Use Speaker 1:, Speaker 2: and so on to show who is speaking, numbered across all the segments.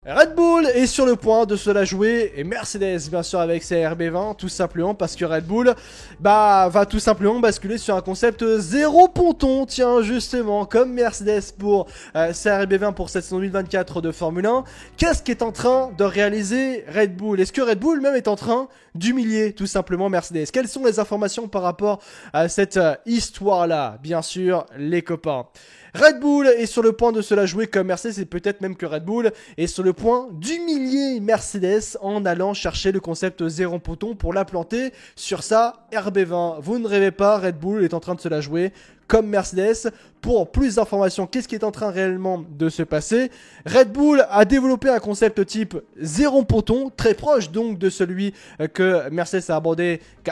Speaker 1: Red Bull est sur le point de se la jouer et Mercedes bien sûr avec sa RB20 tout simplement parce que Red Bull va tout simplement basculer sur un concept zéro ponton, tiens justement comme Mercedes pour sa RB20 pour cette saison 2024 de Formule 1. Qu'est-ce qu'est en train de réaliser Red Bull? Est-ce que Red Bull même est en train d'humilier tout simplement Mercedes? Quelles sont les informations par rapport à cette histoire là? Bien sûr les copains, Red Bull est sur le point de se la jouer comme Mercedes et peut-être même que Red Bull est sur le point d'humilier Mercedes en allant chercher le concept zéro ponton pour la planter sur sa RB20. Vous ne rêvez pas, Red Bull est en train de se la jouer comme Mercedes. Pour plus d'informations, qu'est-ce qui est en train réellement de se passer? Red Bull a développé un concept type zéro ponton, très proche donc de celui que Mercedes a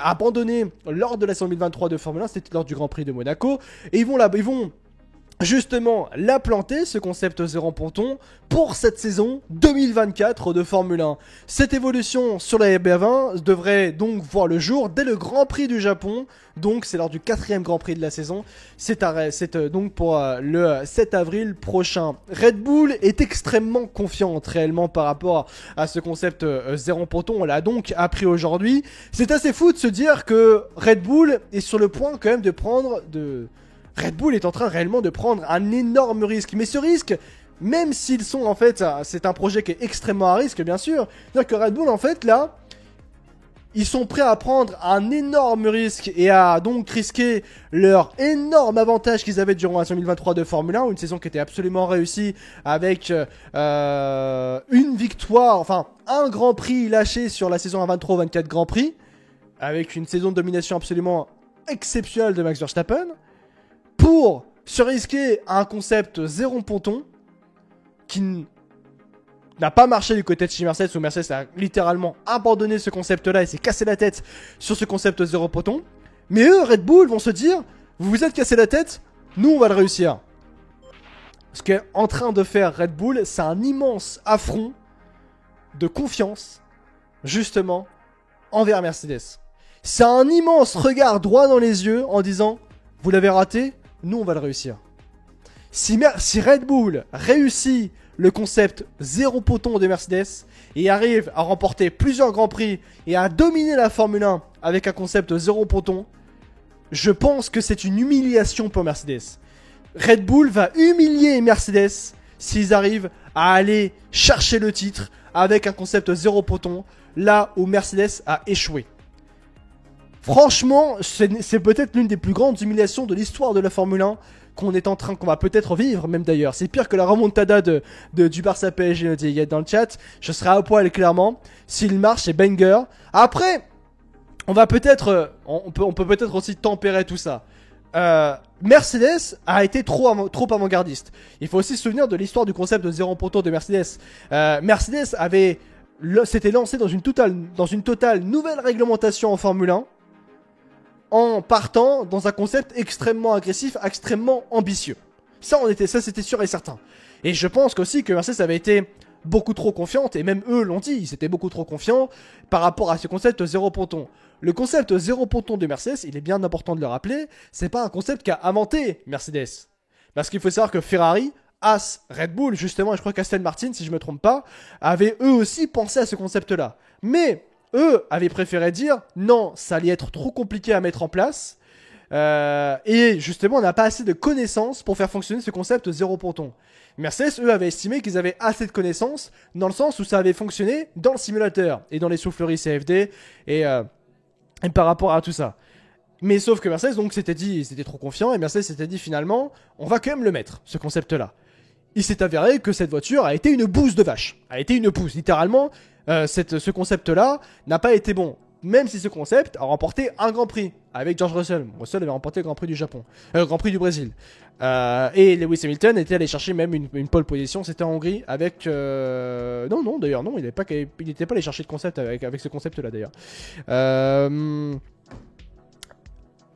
Speaker 1: abandonné lors de la saison 2023 de Formule 1, c'était lors du Grand Prix de Monaco. Et ils vont justement la planter, ce concept zéro ponton, pour cette saison 2024 de Formule 1. Cette évolution sur la RB20 devrait donc voir le jour dès le Grand Prix du Japon, donc c'est lors du 4e Grand Prix de la saison, c'est donc pour le 7 avril prochain. Red Bull est extrêmement confiante réellement par rapport à ce concept zéro ponton, on l'a donc appris aujourd'hui. C'est assez fou de se dire que Red Bull est sur le point quand même de prendre Red Bull est en train réellement de prendre un énorme risque. Mais ce risque, même s'ils sont en fait, c'est un projet qui est extrêmement à risque bien sûr. C'est-à-dire que Red Bull en fait là, ils sont prêts à prendre un énorme risque et à donc risquer leur énorme avantage qu'ils avaient durant la saison 2023 de Formule 1. Une saison qui était absolument réussie avec une victoire, enfin un Grand Prix lâché sur la saison 23-24 Grand Prix. Avec une saison de domination absolument exceptionnelle de Max Verstappen. Pour se risquer à un concept zéro ponton qui n'a pas marché du côté de chez Mercedes, où Mercedes a littéralement abandonné ce concept-là et s'est cassé la tête sur ce concept zéro ponton. Mais eux, Red Bull, vont se dire, vous vous êtes cassé la tête, nous on va le réussir. Ce qu'est en train de faire Red Bull, c'est un immense affront de confiance, justement, envers Mercedes. C'est un immense regard droit dans les yeux en disant, vous l'avez raté, nous on va le réussir. Si Red Bull réussit le concept zéro ponton de Mercedes et arrive à remporter plusieurs grands prix et à dominer la Formule 1 avec un concept zéro ponton, je pense que c'est une humiliation pour Mercedes. Red Bull va humilier Mercedes s'ils arrivent à aller chercher le titre avec un concept zéro ponton là où Mercedes a échoué. Franchement, c'est peut-être l'une des plus grandes humiliations de l'histoire de la Formule 1 qu'on va peut-être vivre même d'ailleurs. C'est pire que la remontada du Barça PSG, il y a dans le chat. Je serai à poil clairement. S'il marche, c'est banger. Après, on peut peut-être aussi tempérer tout ça. Mercedes a été trop avant-gardiste. Il faut aussi se souvenir de l'histoire du concept de zéro ponton de Mercedes. Mercedes s'était lancé dans une totale nouvelle réglementation en Formule 1. En partant dans un concept extrêmement agressif, extrêmement ambitieux. Ça c'était sûr et certain. Et je pense qu'aussi que Mercedes avait été beaucoup trop confiante, et même eux l'ont dit, ils étaient beaucoup trop confiants par rapport à ce concept zéro ponton. Le concept zéro ponton de Mercedes, il est bien important de le rappeler, c'est pas un concept qu'a inventé Mercedes. Parce qu'il faut savoir que Ferrari, Haas, Red Bull, justement, et je crois qu'Aston Martin, si je me trompe pas, avaient eux aussi pensé à ce concept-là. Mais eux avaient préféré dire non, ça allait être trop compliqué à mettre en place. Et justement, on n'a pas assez de connaissances pour faire fonctionner ce concept zéro ponton. Mercedes, eux, avaient estimé qu'ils avaient assez de connaissances dans le sens où ça avait fonctionné dans le simulateur et dans les souffleries CFD et par rapport à tout ça. Mais sauf que Mercedes, donc, s'était dit, ils étaient trop confiants et Mercedes s'était dit finalement, on va quand même le mettre, ce concept-là. Il s'est avéré que cette voiture a été une bouse de vache. A été une bouse, littéralement. Ce concept-là n'a pas été bon. Même si ce concept a remporté un Grand Prix avec George Russell. Russell avait remporté le Grand Prix du Japon. Grand Prix du Brésil. Et Lewis Hamilton était allé chercher même une pole position. C'était en Hongrie avec... Non, d'ailleurs, non. Il n'était pas allé chercher de concept avec ce concept-là, d'ailleurs.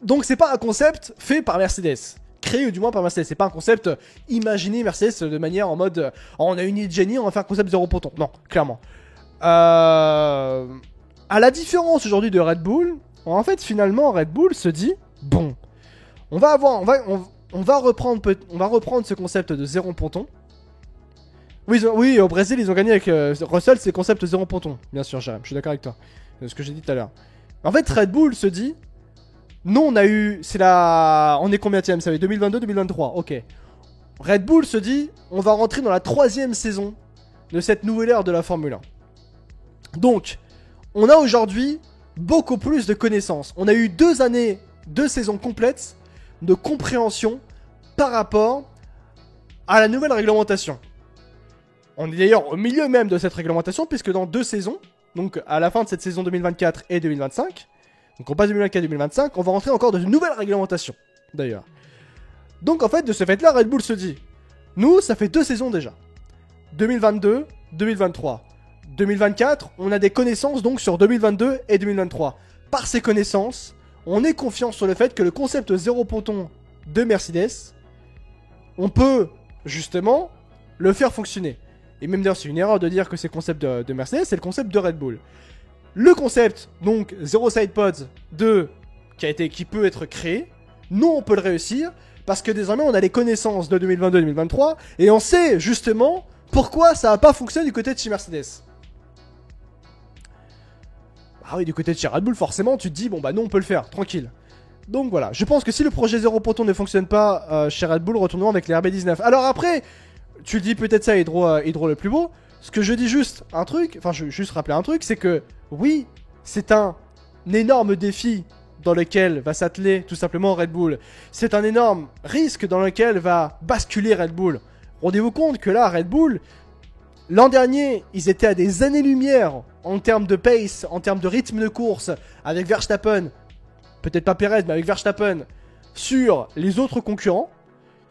Speaker 1: Donc, c'est pas un concept fait par Mercedes. Créé ou du moins par Mercedes. C'est pas un concept imaginé Mercedes de manière en mode on a une idée de génie, on va faire un concept zéro ponton. Non, clairement. À la différence aujourd'hui de Red Bull, en fait finalement Red Bull se dit bon, on va reprendre ce concept de zéro ponton Oui, au Brésil, ils ont gagné avec Russell, c'est concept zéro ponton. Bien sûr, Jérém, je suis d'accord avec toi. C'est ce que j'ai dit tout à l'heure. En fait, Red Bull se dit... Nous, on a eu... C'est la... On est combienième? Ça fait 2022, 2023. Ok. Red Bull se dit... On va rentrer dans la 3e saison de cette nouvelle ère de la Formule 1. Donc, on a aujourd'hui beaucoup plus de connaissances. On a eu 2 années, 2 saisons complètes de compréhension par rapport à la nouvelle réglementation. On est d'ailleurs au milieu même de cette réglementation, puisque dans 2 saisons, donc à la fin de cette saison 2024 et 2025, donc on passe 2024-2025, on va rentrer encore dans une nouvelle réglementation, d'ailleurs. Donc en fait, de ce fait-là, Red Bull se dit, nous, ça fait 2 saisons déjà. 2022, 2023. 2024, on a des connaissances donc sur 2022 et 2023. Par ces connaissances, on est confiant sur le fait que le concept zéro ponton de Mercedes, on peut justement le faire fonctionner. Et même d'ailleurs, c'est une erreur de dire que c'est le concept de Mercedes, c'est le concept de Red Bull. Le concept, donc, Zero Side Pods 2, qui peut être créé, nous, on peut le réussir, parce que désormais, on a les connaissances de 2022-2023, et on sait, justement, pourquoi ça n'a pas fonctionné du côté de chez Mercedes. Ah oui, du côté de chez Red Bull, forcément, tu te dis, bon bah, nous, on peut le faire, tranquille. Donc voilà, je pense que si le projet Zéro Ponton ne fonctionne pas chez Red Bull, retournons avec les RB19. Alors après, tu le dis peut-être ça, Hydro le plus beau. Ce que je dis juste un truc, enfin je veux juste rappeler un truc, c'est que oui, c'est un énorme défi dans lequel va s'atteler tout simplement Red Bull. C'est un énorme risque dans lequel va basculer Red Bull. Rendez-vous compte que là, Red Bull, l'an dernier, ils étaient à des années-lumière en termes de pace, en termes de rythme de course, avec Verstappen, peut-être pas Perez, mais avec Verstappen, sur les autres concurrents.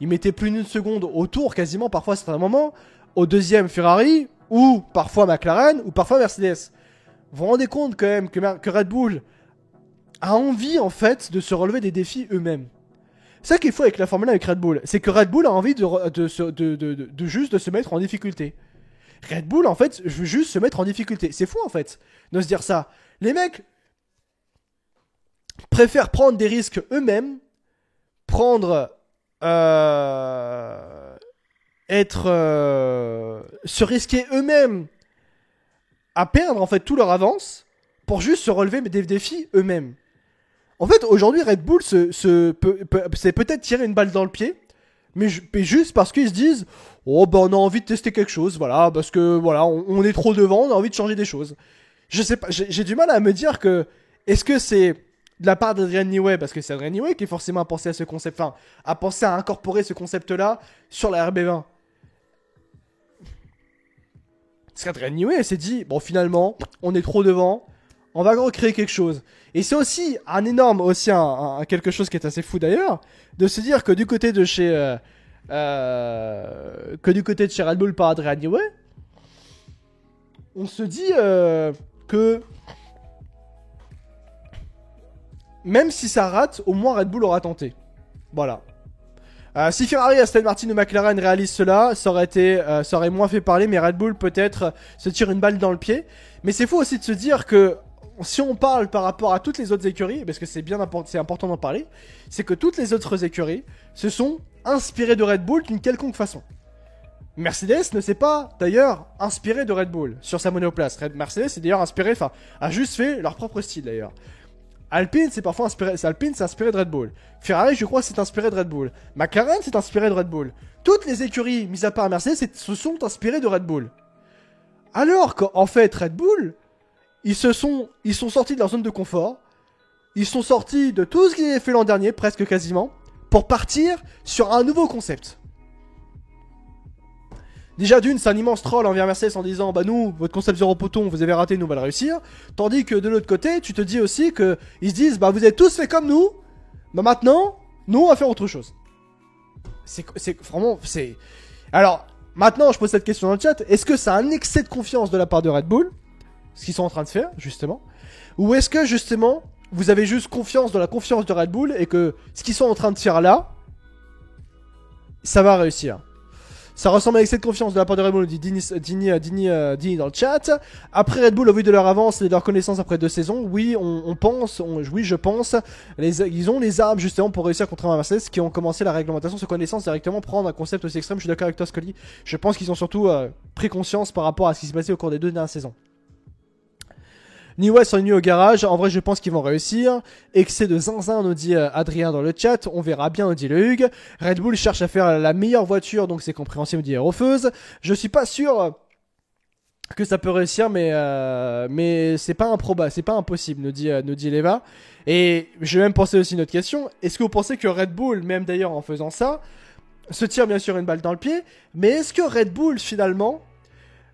Speaker 1: Ils mettaient plus d'une seconde au tour, quasiment, parfois à certains moments, au deuxième Ferrari, ou parfois McLaren, ou parfois Mercedes. Vous vous rendez compte quand même que Red Bull a envie, en fait, de se relever des défis eux-mêmes. C'est ça qu'il faut avec la Formule 1 avec Red Bull. C'est que Red Bull a envie de juste de se mettre en difficulté. Red Bull, en fait, veut juste se mettre en difficulté. C'est fou, en fait, de se dire ça. Les mecs préfèrent prendre des risques eux-mêmes, se risquer eux-mêmes à perdre en fait tout leur avance pour juste se relever des défis eux-mêmes. En fait, aujourd'hui, Red Bull c'est peut-être tirer une balle dans le pied, mais juste parce qu'ils se disent oh bah on a envie de tester quelque chose, voilà, parce que voilà, on est trop devant, on a envie de changer des choses. Je sais pas, j'ai du mal à me dire que est-ce que c'est de la part d'Adrian Newey, parce que c'est Adrian Newey qui est forcément à penser à ce concept, enfin, à penser à incorporer ce concept-là sur la RB20. Parce qu'Adrian Newey s'est dit, bon finalement, on est trop devant, on va recréer quelque chose. Et c'est aussi un énorme, quelque chose qui est assez fou d'ailleurs, de se dire que du côté de chez Red Bull par Adrian Newey, on se dit que même si ça rate, au moins Red Bull aura tenté. Voilà. Si Ferrari, Aston Martin ou McLaren réalisent cela, ça aurait moins fait parler, mais Red Bull peut-être se tire une balle dans le pied. Mais c'est faux aussi de se dire que si on parle par rapport à toutes les autres écuries, parce que c'est important d'en parler, c'est que toutes les autres écuries se sont inspirées de Red Bull d'une quelconque façon. Mercedes ne s'est pas d'ailleurs inspiré de Red Bull sur sa monoplace. Mercedes s'est d'ailleurs a juste fait leur propre style d'ailleurs. Alpine s'est inspiré de Red Bull. Ferrari, je crois, s'est inspiré de Red Bull. McLaren s'est inspiré de Red Bull. Toutes les écuries, mis à part Mercedes, se sont inspirées de Red Bull. Alors qu'en fait, Red Bull, ils sont sortis de leur zone de confort. Ils sont sortis de tout ce qu'ils avaient fait l'an dernier, presque quasiment, pour partir sur un nouveau concept. Déjà d'une, c'est un immense troll envers Mercedes en disant bah nous, votre concept zéro ponton, vous avez raté, nous on va le réussir. Tandis que de l'autre côté, tu te dis aussi que ils se disent bah vous êtes tous fait comme nous, bah maintenant, nous on va faire autre chose. C'est vraiment, c'est... Alors, maintenant je pose cette question dans le chat, est-ce que c'est un excès de confiance de la part de Red Bull, ce qu'ils sont en train de faire, justement, ou est-ce que justement, vous avez juste confiance dans la confiance de Red Bull et que ce qu'ils sont en train de faire là, ça va réussir? Ça ressemble à l'excès de confiance de la part de Red Bull, dit Dini dans le chat. Après Red Bull, au vu de leur avance et de leur connaissance après 2 saisons, oui, oui, je pense, ils ont les armes justement pour réussir contre un Mercedes qui ont commencé la réglementation se connaissance directement prendre un concept aussi extrême. Je suis d'accord avec toi, Scully. Je pense qu'ils ont surtout pris conscience par rapport à ce qui s'est passé au cours des 2 dernières saisons. Niwa sont venus au garage, en vrai je pense qu'ils vont réussir. Excès de zinzin nous dit Adrien dans le chat, on verra bien nous dit le Hugues. Red Bull cherche à faire la meilleure voiture donc c'est compréhensible nous dit Aerofeuse. Je suis pas sûr que ça peut réussir mais c'est pas improbable, c'est pas impossible nous dit Leva. Et j'ai même pensé aussi une autre question, est-ce que vous pensez que Red Bull, même d'ailleurs en faisant ça, se tire bien sûr une balle dans le pied, mais est-ce que Red Bull finalement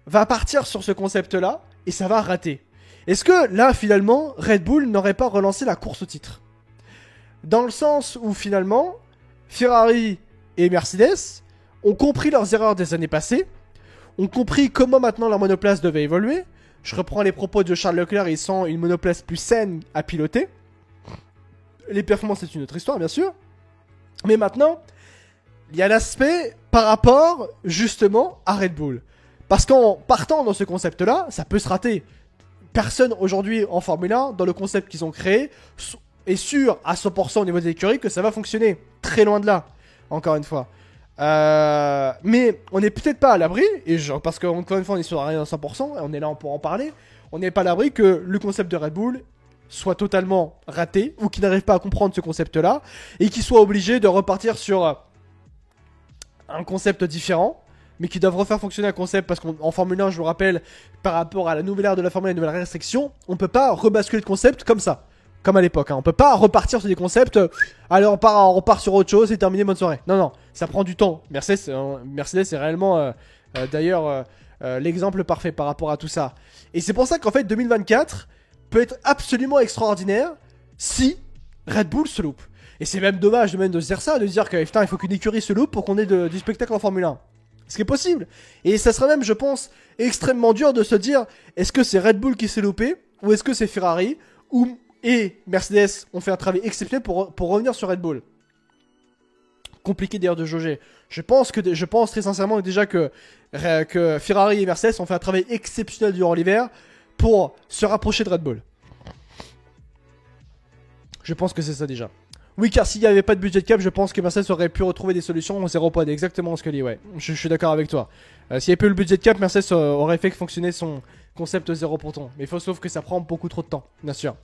Speaker 1: va partir sur ce concept là et ça va rater? Est-ce que là, finalement, Red Bull n'aurait pas relancé la course au titre? Dans le sens où, finalement, Ferrari et Mercedes ont compris leurs erreurs des années passées, ont compris comment maintenant leur monoplace devait évoluer. Je reprends les propos de Charles Leclerc, ils sont une monoplace plus saine à piloter. Les performances, c'est une autre histoire, bien sûr. Mais maintenant, il y a l'aspect par rapport, justement, à Red Bull. Parce qu'en partant dans ce concept-là, ça peut se rater. Personne aujourd'hui en Formule 1, dans le concept qu'ils ont créé, est sûr à 100% au niveau des écuries que ça va fonctionner. Très loin de là, encore une fois. Mais on n'est peut-être pas à l'abri, parce qu'encore une fois on est sur rien à 100%, et on est là pour en parler, on n'est pas à l'abri que le concept de Red Bull soit totalement raté, ou qu'il n'arrive pas à comprendre ce concept-là, et qu'il soit obligé de repartir sur un concept différent, mais qui doivent refaire fonctionner un concept, parce qu'en Formule 1, je vous rappelle, par rapport à la nouvelle ère de la Formule 1 et la nouvelle restriction, on peut pas rebasculer de concept comme ça, comme à l'époque. Hein. On peut pas repartir sur des concepts, allez on repart sur autre chose et terminer bonne soirée. Non, non, ça prend du temps. Mercedes est réellement, d'ailleurs, l'exemple parfait par rapport à tout ça. Et c'est pour ça qu'en fait, 2024 peut être absolument extraordinaire si Red Bull se loupe. Et c'est même dommage de se dire ça, de dire que putain, il faut qu'une écurie se loupe pour qu'on ait du spectacle en Formule 1. Ce qui est possible. Et ça serait même, je pense, extrêmement dur de se dire est-ce que c'est Red Bull qui s'est loupé ou est-ce que c'est Ferrari et Mercedes ont fait un travail exceptionnel pour revenir sur Red Bull. Compliqué d'ailleurs de jauger. Je pense très sincèrement déjà que Ferrari et Mercedes ont fait un travail exceptionnel durant l'hiver pour se rapprocher de Red Bull. Je pense que c'est ça déjà. Oui, car s'il n'y avait pas de budget cap, je pense que Mercedes aurait pu retrouver des solutions en 0 pod. Exactement ce que dit, ouais. Je suis d'accord avec toi. S'il n'y avait pas eu le budget cap, Mercedes aurait fait fonctionner son concept 0 ponton. Mais il faut sauf que ça prend beaucoup trop de temps, bien sûr.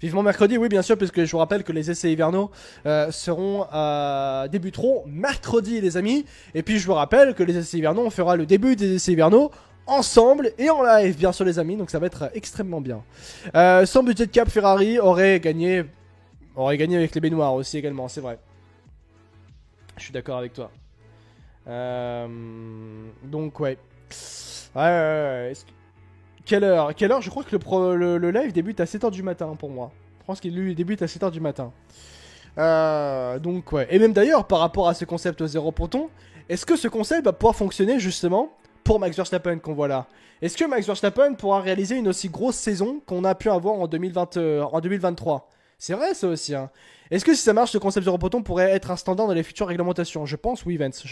Speaker 1: Vivement mercredi, oui, bien sûr, puisque je vous rappelle que les essais hivernaux débuteront mercredi, les amis. Et puis je vous rappelle que les essais hivernaux, on fera le début des essais hivernaux ensemble et en live, bien sûr, les amis. Donc ça va être extrêmement bien. Sans budget cap, Ferrari aurait gagné avec les baignoires aussi également, c'est vrai. Je suis d'accord avec toi. Donc ouais. Ouais. Quelle heure? Je crois que le live débute à 7h du matin pour moi. Je pense qu'il débute à 7h du matin. Donc ouais. Et même d'ailleurs, par rapport à ce concept 0 ponton, est-ce que ce concept va pouvoir fonctionner justement pour Max Verstappen qu'on voit là? Est-ce que Max Verstappen pourra réaliser une aussi grosse saison qu'on a pu avoir en 2023? C'est vrai ça aussi. Hein. Est-ce que si ça marche, ce concept 0 ponton pourrait être un standard dans les futures réglementations? Je pense oui, Vance.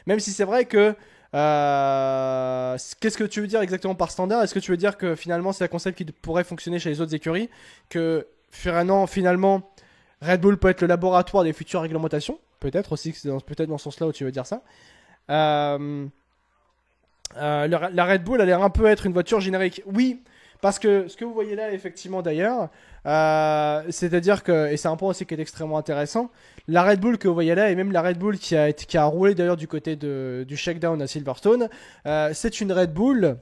Speaker 1: Même si c'est vrai que... qu'est-ce que tu veux dire exactement par standard? Est-ce que tu veux dire que finalement c'est un concept qui pourrait fonctionner chez les autres écuries? Que finalement Red Bull peut être le laboratoire des futures réglementations? Peut-être aussi, c'est peut-être dans ce sens-là où tu veux dire ça. La Red Bull a l'air un peu être une voiture générique. Oui, parce que ce que vous voyez là, effectivement d'ailleurs, c'est-à-dire que, et c'est un point aussi qui est extrêmement intéressant, la Red Bull que vous voyez là, et même la Red Bull qui a roulé d'ailleurs du côté du shakedown à Silverstone, c'est une Red Bull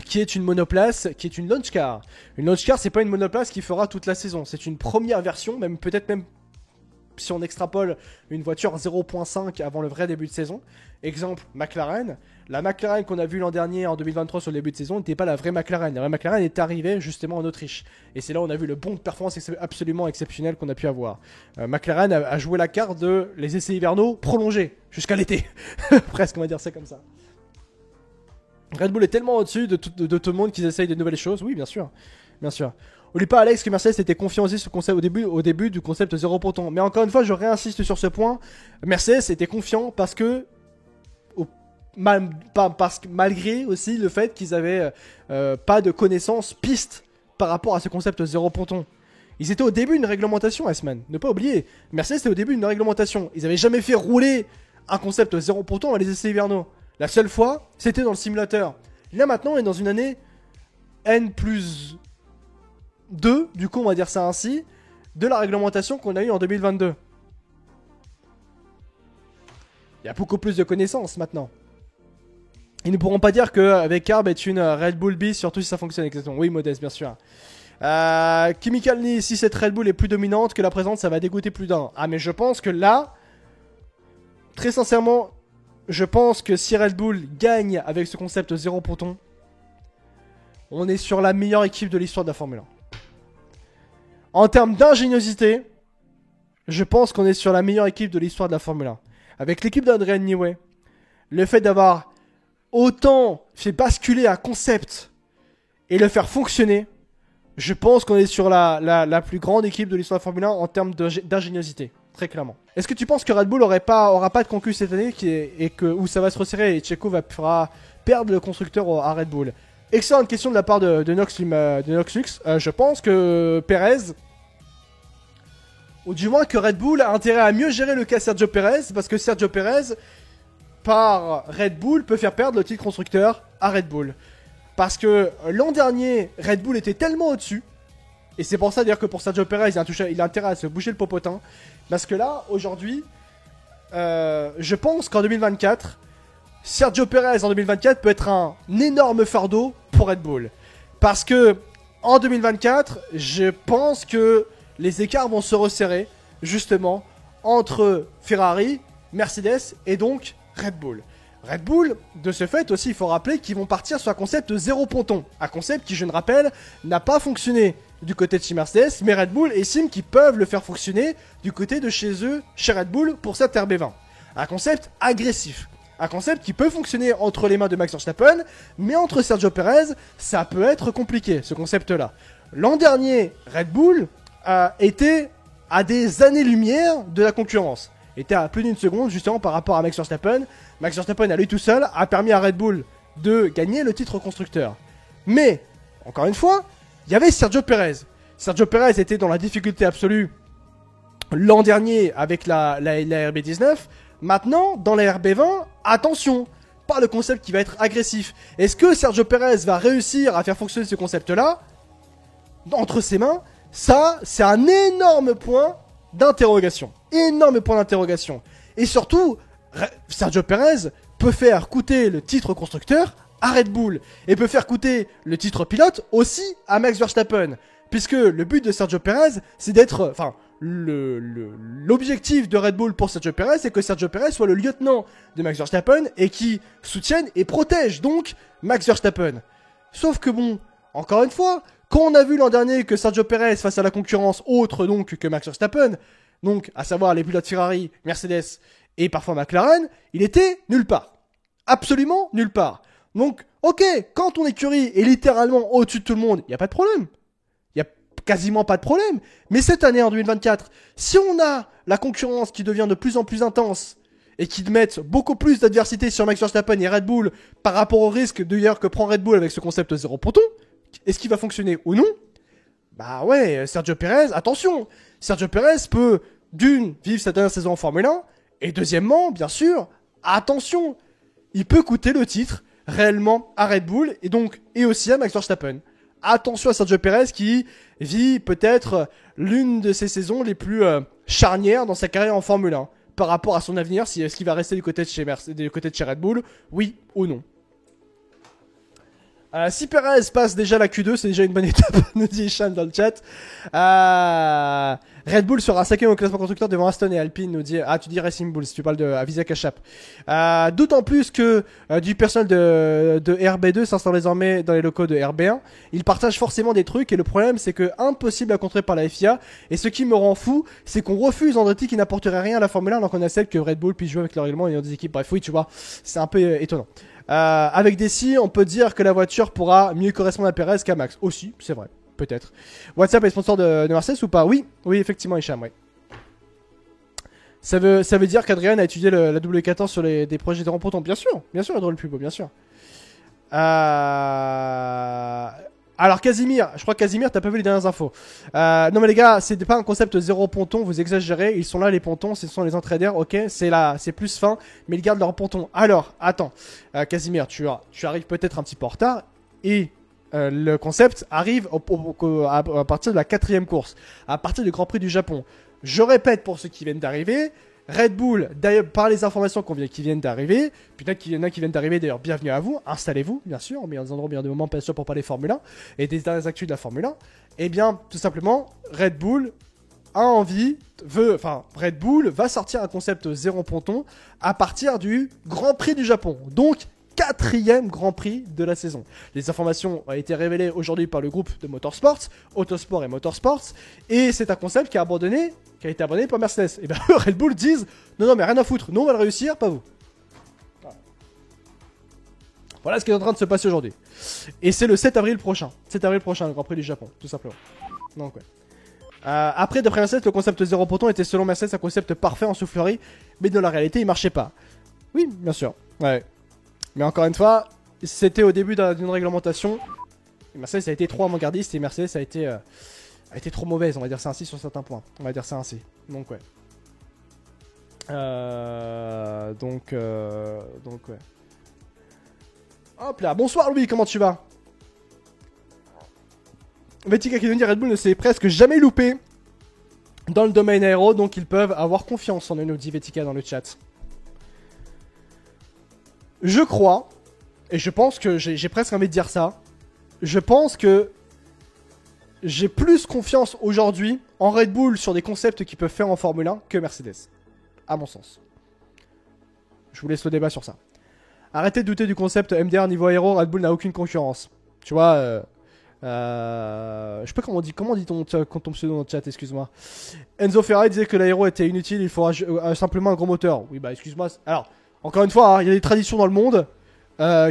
Speaker 1: qui est une monoplace, qui est une launch car. Une launch car, c'est pas une monoplace qui fera toute la saison, c'est une première version, peut-être même si on extrapole une voiture 0.5 avant le vrai début de saison. Exemple, McLaren. La McLaren qu'on a vue l'an dernier en 2023 sur le début de saison n'était pas la vraie McLaren. La vraie McLaren est arrivée justement en Autriche. Et c'est là où on a vu le bond de performance absolument exceptionnel qu'on a pu avoir. McLaren a joué la carte de les essais hivernaux prolongés jusqu'à l'été. Presque, on va dire ça comme ça. Red Bull est tellement au-dessus de tout le monde qu'ils essayent de nouvelles choses. Oui, bien sûr. Bien sûr. Oublie pas Alex que Mercedes était confiant aussi sur le concept, au début du concept zéro ponton. Mais encore une fois, je réinsiste sur ce point. Mercedes était confiant parce que malgré aussi le fait qu'ils avaient pas de connaissances pistes par rapport à ce concept zéro ponton. Ils étaient au début d'une réglementation, S-Man. Ne pas oublier. Mercedes était au début d'une réglementation. Ils avaient jamais fait rouler un concept zéro ponton dans les essais hivernaux. La seule fois, c'était dans le simulateur. Là maintenant, on est dans une année N plus 2, du coup on va dire ça ainsi, de la réglementation qu'on a eue en 2022. Il y a beaucoup plus de connaissances maintenant. Ils ne pourront pas dire qu'avec Carb est une Red Bull B, surtout si ça fonctionne exactement. Oui, Modeste, bien sûr. Kimi Kalni, si cette Red Bull est plus dominante que la présente, ça va dégoûter plus d'un. Ah, mais je pense que là, très sincèrement, je pense que si Red Bull gagne avec ce concept zéro ponton, on est sur la meilleure équipe de l'histoire de la Formule 1. En termes d'ingéniosité, je pense qu'on est sur la meilleure équipe de l'histoire de la Formule 1. Avec l'équipe d'Adrian Newey, le fait d'avoir autant fait basculer un concept et le faire fonctionner, je pense qu'on est sur la plus grande équipe de l'histoire de la Formule 1 en termes d'ingéniosité, très clairement. Est-ce que tu penses que Red Bull aura pas de concurrence cette année où ça va se resserrer et Checo fera perdre le constructeur à Red Bull? Excellente question de la part de Noxlux. Je pense que Perez, ou du moins que Red Bull a intérêt à mieux gérer le cas Sergio Perez, parce que Sergio Perez, par Red Bull, peut faire perdre le titre constructeur à Red Bull. Parce que l'an dernier, Red Bull était tellement au-dessus, et c'est pour ça d'ailleurs que pour Sergio Perez, il a intérêt à se bouger le popotin, parce que là, aujourd'hui, je pense qu'en 2024, Sergio Perez en 2024 peut être un énorme fardeau pour Red Bull. Parce que en 2024, je pense que les écarts vont se resserrer, justement, entre Ferrari, Mercedes et donc Red Bull. Red Bull, de ce fait aussi, il faut rappeler qu'ils vont partir sur un concept zéro ponton. Un concept qui, je ne rappelle, n'a pas fonctionné du côté de chez Mercedes, mais Red Bull estime qu'ils peuvent le faire fonctionner du côté de chez eux, chez Red Bull, pour cette RB20. Un concept agressif. Un concept qui peut fonctionner entre les mains de Max Verstappen, mais entre Sergio Perez, ça peut être compliqué, ce concept-là. L'an dernier, Red Bull était à des années-lumière de la concurrence. Était à plus d'une seconde, justement, par rapport à Max Verstappen. Max Verstappen, à lui tout seul, a permis à Red Bull de gagner le titre constructeur. Mais, encore une fois, il y avait Sergio Perez. Sergio Perez était dans la difficulté absolue l'an dernier avec la RB19. Maintenant, dans la RB20, attention, pas le concept qui va être agressif. Est-ce que Sergio Perez va réussir à faire fonctionner ce concept-là entre ses mains? Ça, c'est un énorme point d'interrogation. Énorme point d'interrogation. Et surtout, Sergio Perez peut faire coûter le titre constructeur à Red Bull. Et peut faire coûter le titre pilote aussi à Max Verstappen. Puisque le but de Sergio Perez, c'est d'être... Enfin, l'objectif de Red Bull pour Sergio Perez, c'est que Sergio Perez soit le lieutenant de Max Verstappen et qui soutienne et protège donc Max Verstappen. Sauf que bon, encore une fois, quand on a vu l'an dernier que Sergio Perez face à la concurrence autre donc que Max Verstappen, donc à savoir les pilotes Ferrari, Mercedes et parfois McLaren, il était nulle part. Absolument nulle part. Donc, ok, quand ton écurie est littéralement au-dessus de tout le monde, il n'y a pas de problème. Il n'y a quasiment pas de problème. Mais cette année, en 2024, si on a la concurrence qui devient de plus en plus intense et qui met beaucoup plus d'adversité sur Max Verstappen et Red Bull par rapport au risque d'ailleurs que prend Red Bull avec ce concept zéro ponton, est-ce qu'il va fonctionner ou non? Bah ouais, Sergio Perez, attention. Sergio Perez peut, d'une, vivre sa dernière saison en Formule 1, et deuxièmement, bien sûr, attention, il peut coûter le titre réellement à Red Bull et aussi à Max Verstappen. Attention à Sergio Perez qui vit peut-être l'une de ses saisons les plus charnières dans sa carrière en Formule 1 par rapport à son avenir, si est-ce qu'il va rester du côté de chez Red Bull, oui ou non. Si Perez passe déjà la Q2, c'est déjà une bonne étape, nous dit Hicham dans le chat. Red Bull sera 5ème au classement constructeur devant Aston et Alpine, nous dit... Ah, tu dis Racing Bull, si tu parles de Avisa Kachap. D'autant plus que du personnel de RB2 s'installe désormais dans les locaux de RB1. Ils partagent forcément des trucs, et le problème, c'est que impossible à contrer par la FIA. Et ce qui me rend fou, c'est qu'on refuse Andretti qui n'apporterait rien à la Formule 1, alors qu'on accepte que Red Bull puisse jouer avec leur règlement et des équipes. Bref, oui, tu vois, c'est un peu étonnant. Avec Desi, on peut dire que la voiture pourra mieux correspondre à Perez qu'à Max. Aussi, c'est vrai. peut-être. WhatsApp est sponsor de Mercedes ou pas? Oui, oui, effectivement, Hicham, oui. Ça veut dire qu'Adrien a étudié la W14 sur des projets de remportant. Bien sûr, drôle plus beau, bien sûr. Alors Casimir, je crois que Casimir, t'as pas vu les dernières infos. Non mais les gars, c'est pas un concept zéro ponton, vous exagérez. Ils sont là les pontons, ce sont les entraîneurs, ok. C'est là, c'est plus fin, mais ils gardent leur ponton. Alors, attends, Casimir, tu arrives peut-être un petit peu en retard. Et le concept arrive à partir de la 4ème course, à partir du Grand Prix du Japon. Je répète pour ceux qui viennent d'arriver, Red Bull, d'ailleurs, par les informations qui viennent d'arriver, peut-être qu'il y en a qui viennent d'arriver, d'ailleurs, bienvenue à vous, installez-vous, bien sûr, on met dans un endroit bien de moments, bien sûr, pour parler Formule 1, et des dernières actus de la Formule 1, et bien, tout simplement, Red Bull Red Bull va sortir un concept zéro ponton à partir du Grand Prix du Japon, donc 4e Grand Prix de la saison. Les informations ont été révélées aujourd'hui par le groupe de Motorsports, Autosport et Motorsports, et c'est un concept qui a été abandonné par Mercedes. Et bien Red Bull disent non mais rien à foutre, nous on va le réussir, pas vous. Voilà ce qui est en train de se passer aujourd'hui. Et c'est le 7 avril prochain. 7 avril prochain, le Grand Prix du Japon, tout simplement. Donc ouais. Après, d'après Mercedes, le concept zéro ponton était selon Mercedes un concept parfait en soufflerie, mais dans la réalité il marchait pas. Oui, bien sûr. Ouais. Mais encore une fois, c'était au début d'une réglementation. Et Mercedes a été trop avant-gardiste et Mercedes a été trop mauvaise, on va dire ça ainsi sur certains points. On va dire ça ainsi. Donc ouais. Donc ouais. Hop là, bonsoir Louis, comment tu vas? Vetica qui nous dit Red Bull ne s'est presque jamais loupé dans le domaine aéro, donc ils peuvent avoir confiance en eux, nous dit Vetica dans le chat. Je crois, et je pense que j'ai presque envie de dire ça, je pense que j'ai plus confiance aujourd'hui en Red Bull sur des concepts qu'ils peuvent faire en Formule 1 que Mercedes. À mon sens. Je vous laisse le débat sur ça. Arrêtez de douter du concept MDR niveau aéro, Red Bull n'a aucune concurrence. Tu vois, je sais pas comment dit ton pseudo dans le chat, excuse-moi. Enzo Ferrari disait que l'aéro était inutile, il faut simplement un gros moteur. Oui, bah excuse-moi. Alors, encore une fois, il y a des traditions dans le monde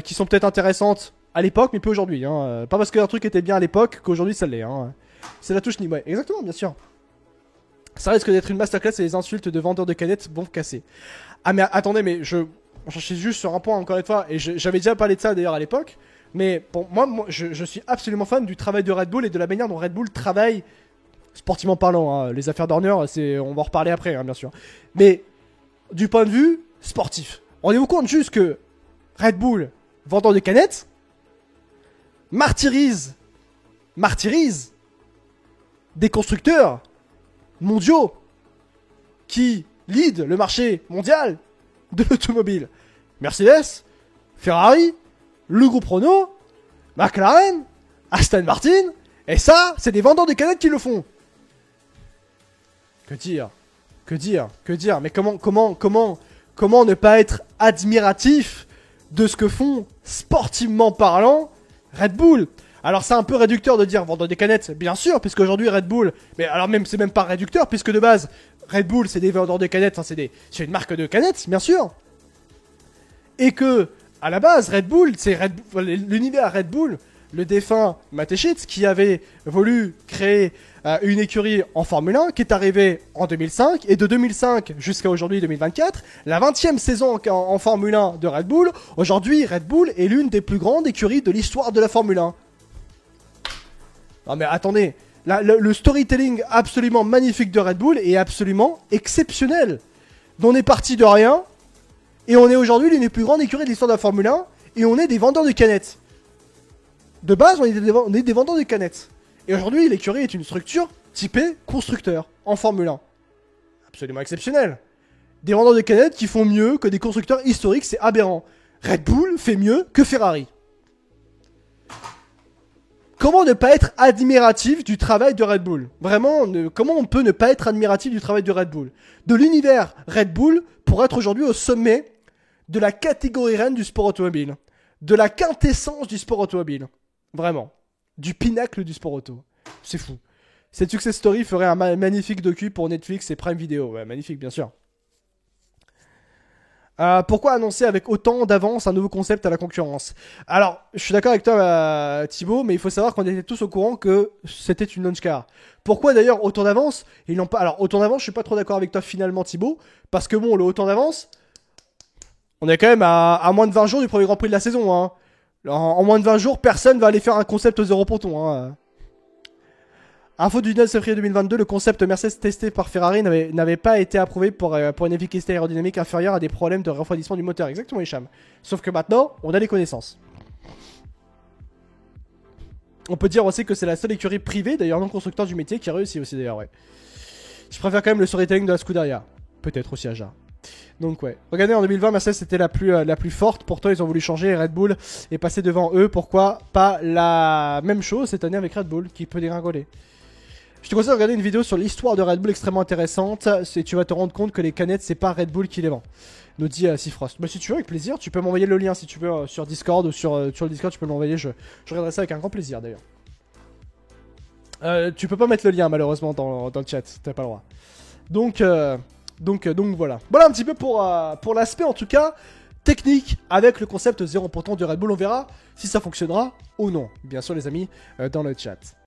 Speaker 1: qui sont peut-être intéressantes à l'époque, mais plus aujourd'hui. Pas parce qu'un truc était bien à l'époque qu'aujourd'hui ça l'est. C'est la touche niveau. Ouais, exactement, bien sûr. Ça risque d'être une masterclass et les insultes de vendeurs de canettes vont casser. Ah mais attendez, mais je suis juste sur un point encore une fois, et j'avais déjà parlé de ça d'ailleurs à l'époque, mais pour moi je suis absolument fan du travail de Red Bull et de la manière dont Red Bull travaille, sportivement parlant. Les affaires d'honneur, on va en reparler après, bien sûr. Mais du point de vue sportif, rendez-vous compte juste que Red Bull, vendeur de canettes, martyrise des constructeurs mondiaux qui lead le marché mondial de l'automobile. Mercedes, Ferrari, le groupe Renault, McLaren, Aston Martin, et ça, c'est des vendeurs de canettes qui le font. Que dire, mais comment ne pas être admiratif de ce que font, sportivement parlant, Red Bull? Alors c'est un peu réducteur de dire vendeur des canettes, bien sûr, puisque aujourd'hui Red Bull, mais alors même c'est même pas réducteur, puisque de base Red Bull c'est des vendeurs de canettes, c'est une marque de canettes, bien sûr. Et que à la base Red Bull, c'est l'univers Red Bull, le défunt Mateschitz qui avait voulu créer une écurie en Formule 1 qui est arrivée en 2005, et de 2005 jusqu'à aujourd'hui 2024, la 20e saison en Formule 1 de Red Bull. Aujourd'hui Red Bull est l'une des plus grandes écuries de l'histoire de la Formule 1. Non mais attendez, le storytelling absolument magnifique de Red Bull est absolument exceptionnel. On est parti de rien, et on est aujourd'hui l'une des plus grandes écuries de l'histoire de la Formule 1, et on est des vendeurs de canettes. De base, on est des vendeurs de canettes. Et aujourd'hui, l'écurie est une structure typée constructeur en Formule 1. Absolument exceptionnel. Des vendeurs de canettes qui font mieux que des constructeurs historiques, c'est aberrant. Red Bull fait mieux que Ferrari. Comment ne pas être admiratif du travail de Red Bull? Vraiment, comment on peut ne pas être admiratif du travail de Red Bull? De l'univers Red Bull pour être aujourd'hui au sommet de la catégorie reine du sport automobile. De la quintessence du sport automobile. Vraiment. Du pinacle du sport auto. C'est fou. Cette success story ferait un magnifique docu pour Netflix et Prime Video. Ouais, magnifique, bien sûr. Pourquoi annoncer avec autant d'avance un nouveau concept à la concurrence? Alors, je suis d'accord avec toi, Thibaut, mais il faut savoir qu'on était tous au courant que c'était une launch car. Pourquoi d'ailleurs autant d'avance? Ils n'ont pas. Alors, autant d'avance, je suis pas trop d'accord avec toi finalement, Thibaut, parce que bon, le autant d'avance, on est quand même à moins de 20 jours du premier Grand Prix de la saison. Hein. En moins de 20 jours, personne va aller faire un concept au zéro ponton. Hein. Info du 9 février 2022, le concept Mercedes testé par Ferrari n'avait pas été approuvé pour une efficacité aérodynamique inférieure à des problèmes de refroidissement du moteur. Exactement, Hicham. Sauf que maintenant, on a les connaissances. On peut dire aussi que c'est la seule écurie privée, d'ailleurs non constructeur du métier, qui réussit aussi d'ailleurs, ouais. Je préfère quand même le storytelling de la Scuderia. Peut-être aussi Aja. Donc ouais. Regardez, en 2020, Mercedes était la plus forte. Pourtant, ils ont voulu changer et Red Bull est passé devant eux. Pourquoi pas la même chose cette année avec Red Bull, qui peut dégringoler? Je te conseille de regarder une vidéo sur l'histoire de Red Bull extrêmement intéressante. Tu vas te rendre compte que les canettes, c'est pas Red Bull qui les vend. Nous dit Sifrost. Bah, si tu veux, avec plaisir, tu peux m'envoyer le lien si tu veux sur Discord ou sur le Discord, tu peux m'envoyer. Je regarderai ça avec un grand plaisir d'ailleurs. Tu peux pas mettre le lien malheureusement dans le chat, t'as pas le droit. Donc voilà. Voilà un petit peu pour l'aspect en tout cas technique avec le concept 0 ponton de Red Bull. On verra si ça fonctionnera ou non. Bien sûr les amis, dans le chat.